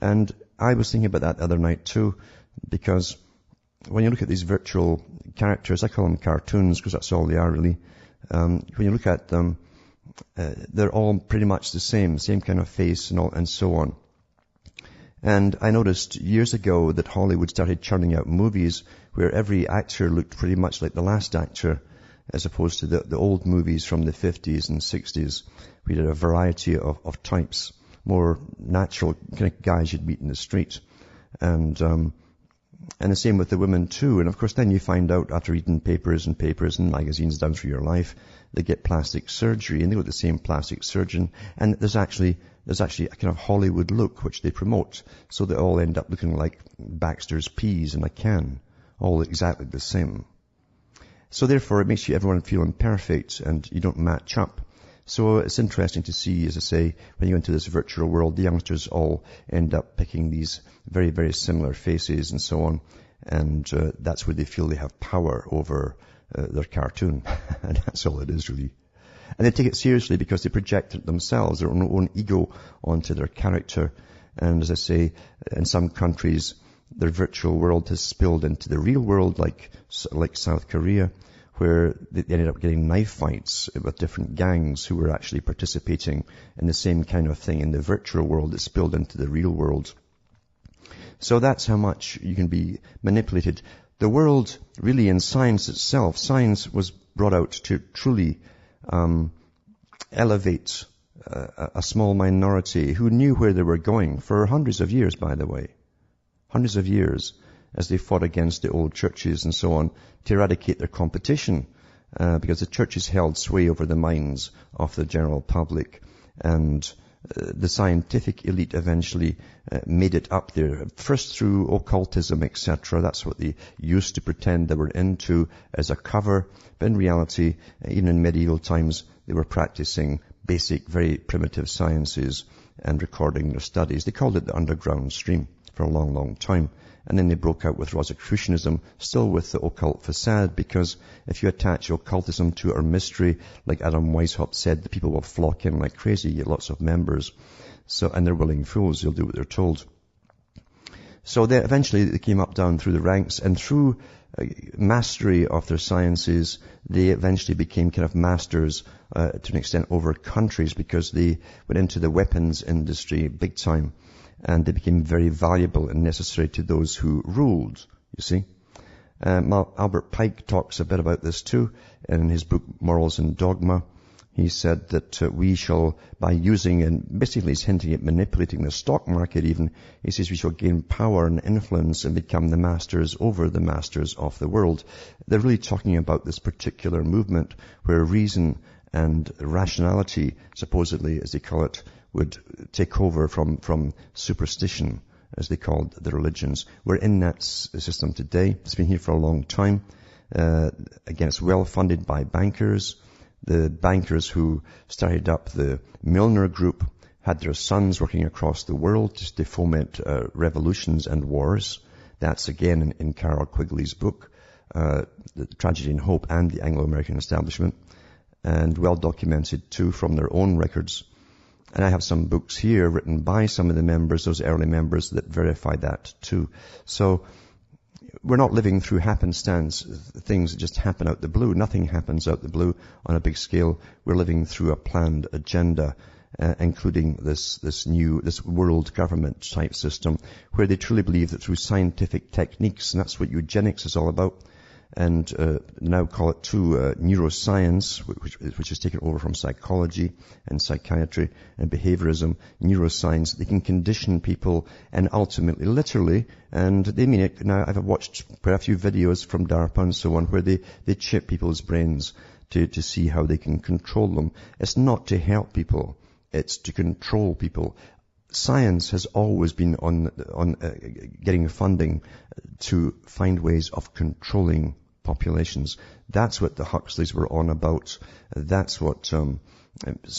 And I was thinking about that the other night too, because when you look at these virtual characters, I call them cartoons because that's all they are really. When you look at them, they're all pretty much the same kind of face and so on. And I noticed years ago that Hollywood started churning out movies where every actor looked pretty much like the last actor, as opposed to the old movies from the 50s and 60s. We did a variety of types, more natural kind of guys you'd meet in the street. And the same with the women too. And of course then you find out after reading papers and magazines down through your life, they get plastic surgery and they go to the same plastic surgeon. And there's actually a kind of Hollywood look which they promote. So they all end up looking like Baxter's peas in a can, all exactly the same. So therefore it makes everyone feel imperfect and you don't match up. So it's interesting to see, as I say, when you go into this virtual world, the youngsters all end up picking these very, very similar faces and so on. And that's where they feel they have power over their cartoon. And that's all it is really. And they take it seriously because they project it themselves, their own ego onto their character. And as I say, in some countries, their virtual world has spilled into the real world, like South Korea, where they ended up getting knife fights with different gangs who were actually participating in the same kind of thing in the virtual world that spilled into the real world. So that's how much you can be manipulated. The world, really, in science itself, science was brought out to truly elevate a small minority who knew where they were going for hundreds of years, by the way. Hundreds of years as they fought against the old churches and so on to eradicate their competition, because the churches held sway over the minds of the general public. And the scientific elite eventually made it up there, first through occultism, etc. That's what they used to pretend they were into as a cover. But in reality, even in medieval times, they were practicing basic, very primitive sciences and recording their studies. They called it the underground stream for a long, long time. And then they broke out with Rosicrucianism, still with the occult facade, because if you attach occultism to our mystery, like Adam Weishaupt said, the people will flock in like crazy, you get lots of members. And they're willing fools, they'll do what they're told. So eventually they came up down through the ranks, and through mastery of their sciences, they eventually became kind of masters to an extent over countries, because they went into the weapons industry big time. And they became very valuable and necessary to those who ruled, you see. Albert Pike talks a bit about this too in his book Morals and Dogma. He said that we shall, by using, and basically he's hinting at manipulating the stock market even, he says we shall gain power and influence and become the masters over the masters of the world. They're really talking about this particular movement where reason and rationality, supposedly, as they call it, would take over from superstition, as they called the religions. We're in that system today. It's been here for a long time. Again, it's well funded by bankers. The bankers who started up the Milner Group had their sons working across the world just to foment revolutions and wars. That's again in Carol Quigley's book, The Tragedy and Hope and the Anglo-American Establishment, and well documented too from their own records. And I have some books here written by some of the members, those early members, that verify that too. So we're not living through happenstance, things that just happen out the blue. Nothing happens out the blue on a big scale. We're living through a planned agenda, including this world government type system, where they truly believe that through scientific techniques, and that's what eugenics is all about, and now call it too neuroscience, which is taken over from psychology and psychiatry and behaviorism, neuroscience. They can condition people, and ultimately, literally, and they mean it. Now, I've watched quite a few videos from DARPA and so on where they chip people's brains to see how they can control them. It's not to help people. It's to control people. Science has always been on getting funding to find ways of controlling populations. That's what the Huxleys were on about. That's what so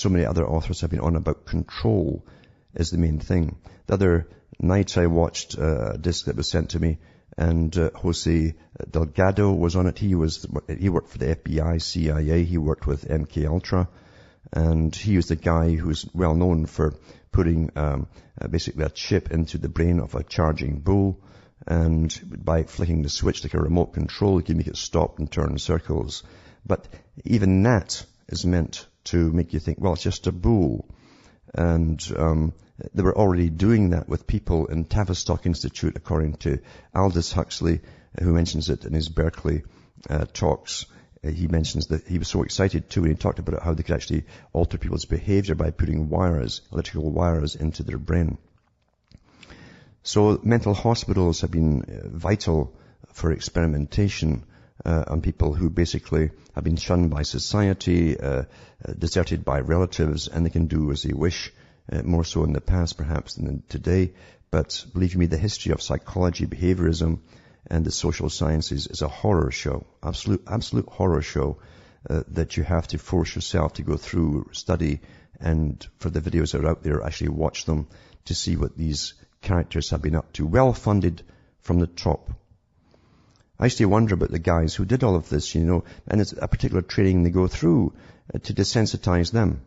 many other authors have been on about. Control is the main thing. The other night I watched a disc that was sent to me, and Jose Delgado was on it. He worked for the FBI, CIA. He worked with MK Ultra. And he was the guy who's well known for putting basically a chip into the brain of a charging bull, and by flicking the switch like a remote control, you can make it stop and turn in circles. But even that is meant to make you think, well, it's just a bull. And they were already doing that with people in Tavistock Institute, according to Aldous Huxley, who mentions it in his Berkeley talks. He mentions that he was so excited too when he talked about how they could actually alter people's behavior by putting wires, electrical wires, into their brain. So mental hospitals have been vital for experimentation on people who basically have been shunned by society, deserted by relatives, and they can do as they wish, more so in the past perhaps than today. But believe me, the history of psychology, behaviorism, and the social sciences is a horror show, absolute horror show that you have to force yourself to go through, study, and for the videos that are out there, actually watch them to see what these characters have been up to. Well funded from the top. I used to wonder about the guys who did all of this, and it's a particular training they go through to desensitize them.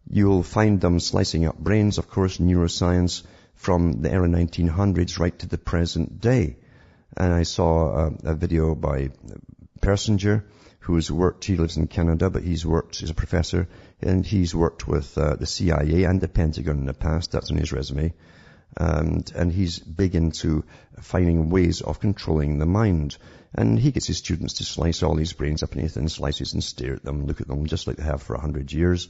You'll find them slicing up brains, of course, neuroscience, from the early 1900s right to the present day. And I saw a video by Persinger, who's worked, he lives in Canada, but he's a professor, and he's worked with the CIA and the Pentagon in the past. That's on his resume. And he's big into finding ways of controlling the mind. And he gets his students to slice all these brains up into thin slices and stare at them, look at them just like they have for 100 years.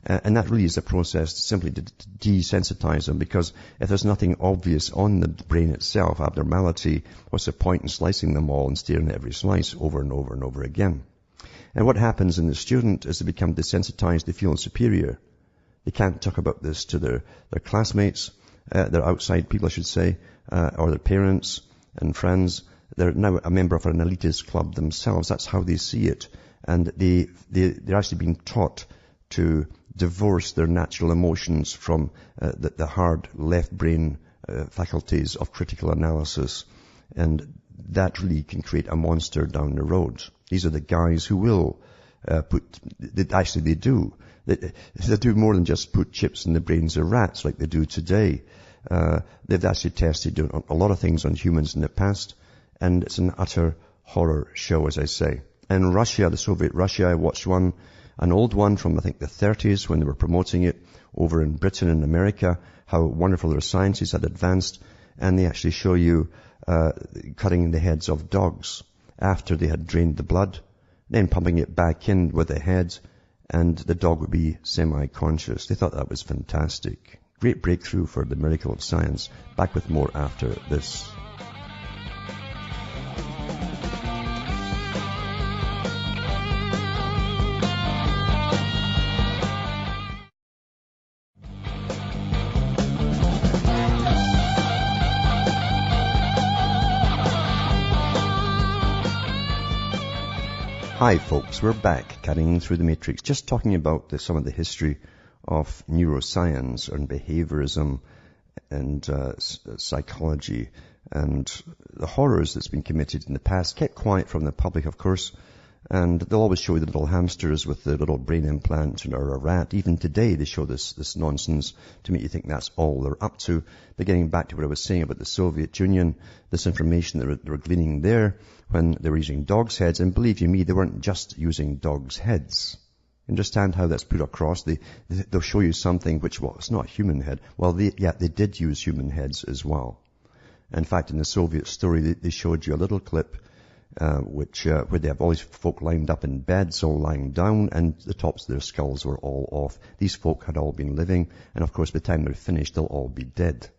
And that really is a process simply to desensitize them, because if there's nothing obvious on the brain itself, abnormality, what's the point in slicing them all and staring at every slice over and over and over again? And what happens in the student is they become desensitized, they feel superior. They can't talk about this to their classmates, their outside people, I should say, or their parents and friends. They're now a member of an elitist club themselves. That's how they see it. And they're actually being taught to divorce their natural emotions from the hard left brain faculties of critical analysis. And that really can create a monster down the road. These are the guys who will they do. They do more than just put chips in the brains of rats like they do today. They've actually tested a lot of things on humans in the past, and it's an utter horror show, as I say. And Russia, the Soviet Russia, I watched an old one from, I think, the 30s when they were promoting it over in Britain and America, how wonderful their sciences had advanced, and they actually show you cutting the heads of dogs after they had drained the blood, then pumping it back in with the head, and the dog would be semi-conscious. They thought that was fantastic. Great breakthrough for the miracle of science. Back with more after this. Hi folks, we're back cutting through the matrix, just talking about some of the history of neuroscience and behaviorism and psychology and the horrors that's been committed in the past, kept quiet from the public, of course. And they'll always show you the little hamsters with the little brain implant or a rat. Even today they show this nonsense to make you think that's all they're up to. But getting back to what I was saying about the Soviet Union, this information they were gleaning there when they were using dogs' heads. And believe you me, they weren't just using dogs' heads. Understand how that's put across. They'll show you something which, well, it's not a human head. Well, they did use human heads as well. In fact, in the Soviet story, they showed you a little clip where they have all these folk lined up in beds, all lying down, and the tops of their skulls were all off. These folk had all been living, and of course, by the time they're finished, they'll all be dead.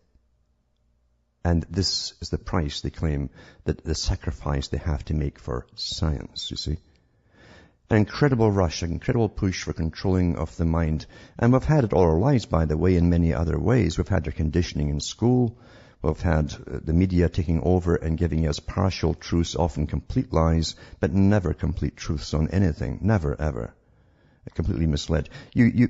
And this is the price, they claim, that the sacrifice they have to make for science, you see. An incredible rush, an incredible push for controlling of the mind. And we've had it all our lives, by the way, in many other ways. We've had their conditioning in school. We've had the media taking over and giving us partial truths, often complete lies, but never complete truths on anything. Never, ever. Completely misled.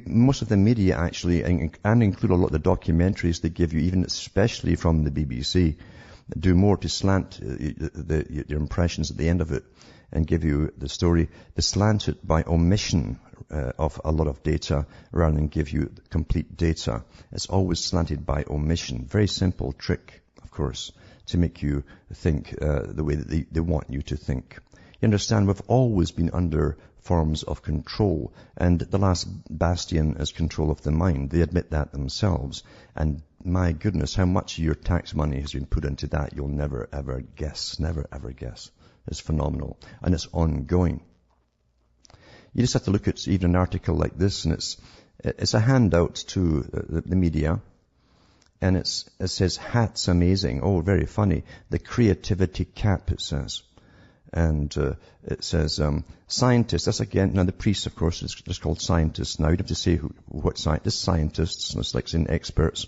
Most of the media actually, and include a lot of the documentaries they give you, even especially from the BBC, do more to slant your impressions at the end of it and give you the story. They slant it by omission of a lot of data rather than give you complete data. It's always slanted by omission. Very simple trick, of course, to make you think the way that they want you to think. You understand, we've always been under forms of control, and the last bastion is control of the mind. They admit that themselves. And my goodness, how much of your tax money has been put into that, you'll never ever guess. Never ever guess. It's phenomenal. And it's ongoing. You just have to look at even an article like this, and it's a handout to the media. And it says, "Hat's amazing." Oh, very funny. The creativity cap, it says. And it says, scientists, that's again, now the priests, of course, is just called scientists now. You don't have to say what scientists. Scientists, it's like saying experts,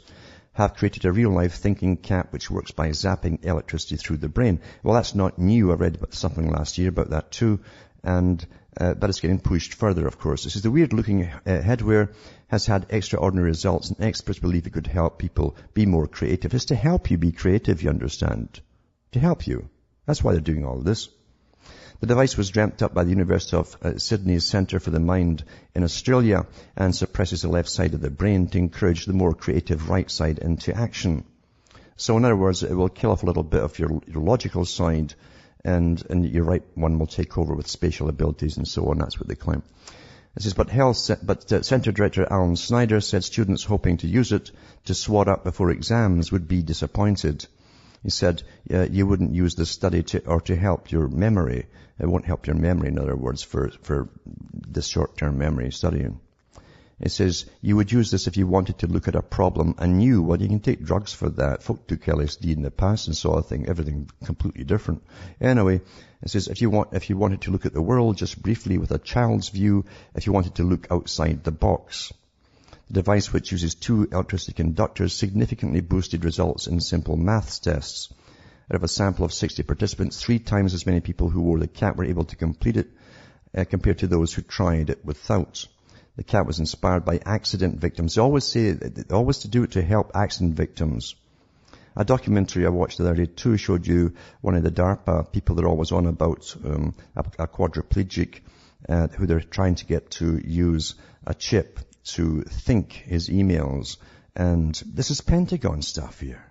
have created a real-life thinking cap which works by zapping electricity through the brain. Well, that's not new. I read about something last year about that too. And but it's getting pushed further, of course. This is the weird-looking headwear has had extraordinary results, and experts believe it could help people be more creative. It's to help you be creative, you understand. To help you. That's why they're doing all of this. The device was dreamt up by the University of Sydney's Centre for the Mind in Australia and suppresses the left side of the brain to encourage the more creative right side into action. So in other words, it will kill off a little bit of your logical side, and your right one will take over with spatial abilities and so on. That's what they claim. It says, but Centre Director Alan Snyder said students hoping to use it to swat up before exams would be disappointed. He said, you wouldn't use this study to help your memory. It won't help your memory, in other words, for this short-term memory studying. It says, you would use this if you wanted to look at a problem anew. Well, you can take drugs for that. Folk took LSD in the past and saw everything completely different. Anyway, it says, if you wanted to look at the world just briefly with a child's view, if you wanted to look outside the box. The device, which uses 2 electricity conductors, significantly boosted results in simple maths tests. Out of a sample of 60 participants, 3 times as many people who wore the cap were able to complete it compared to those who tried it without. The cap was inspired by accident victims. They always to do it to help accident victims. A documentary I watched the other day too showed you one of the DARPA people that are always on about a quadriplegic who they're trying to get to use a chip to think his emails. And this is Pentagon stuff here.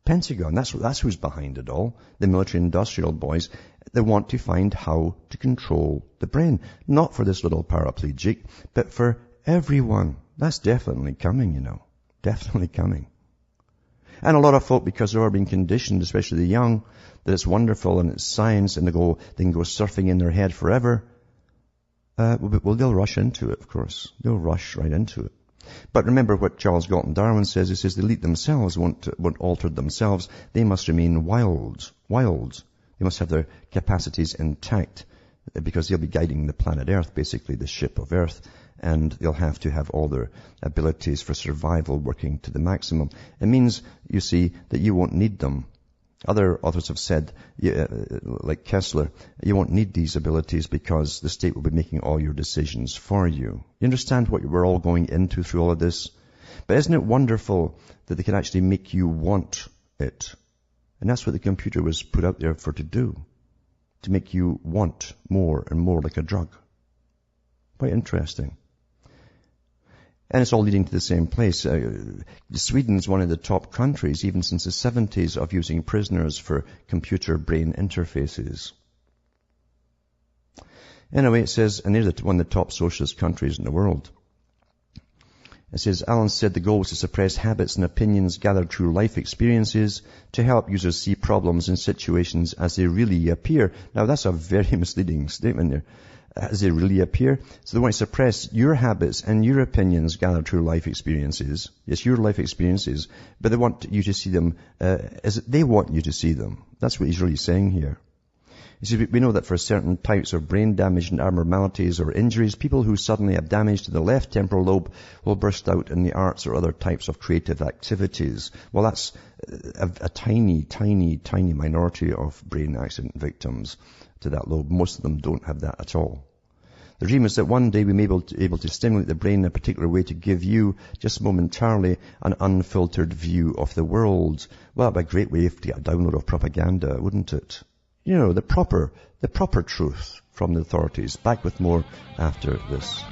Pentagon, that's who's behind it all. The military industrial boys. They want to find how to control the brain. Not for this little paraplegic, but for everyone. That's definitely coming, you know. Definitely coming. And a lot of folk, because they're all being conditioned, especially the young, that it's wonderful and it's science and they can go surfing in their head forever. Well, they'll rush into it, of course. They'll rush right into it. But remember what Charles Galton Darwin says. He says the elite themselves won't alter themselves. They must remain wild. They must have their capacities intact because they'll be guiding the planet Earth, basically the ship of Earth, and they'll have to have all their abilities for survival working to the maximum. It means, you see, that you won't need them. Other authors have said, like Kessler, you won't need these abilities because the state will be making all your decisions for you. You understand what we're all going into through all of this? But isn't it wonderful that they can actually make you want it? And that's what the computer was put out there for to do. To make you want more and more like a drug. Quite interesting. And it's all leading to the same place. Sweden is one of the top countries, even since the 70s, of using prisoners for computer-brain interfaces. Anyway, it says, and they're one of the top socialist countries in the world. It says, Alan said the goal was to suppress habits and opinions gathered through life experiences to help users see problems in situations as they really appear. Now, that's a very misleading statement there. As they really appear. So they want to suppress your habits and your opinions gathered through life experiences. Yes, your life experiences, but they want you to see them as they want you to see them. That's what he's really saying here. You see, we know that for certain types of brain damage and abnormalities or injuries, people who suddenly have damage to the left temporal lobe will burst out in the arts or other types of creative activities. Well, that's a tiny minority of brain accident victims to that lobe. Most of them don't have that at all. The dream is that one day we may be able to stimulate the brain in a particular way to give you, just momentarily, an unfiltered view of the world. Well, that'd be a great way to get a download of propaganda, wouldn't it? You know, the proper truth from the authorities. Back with more after this.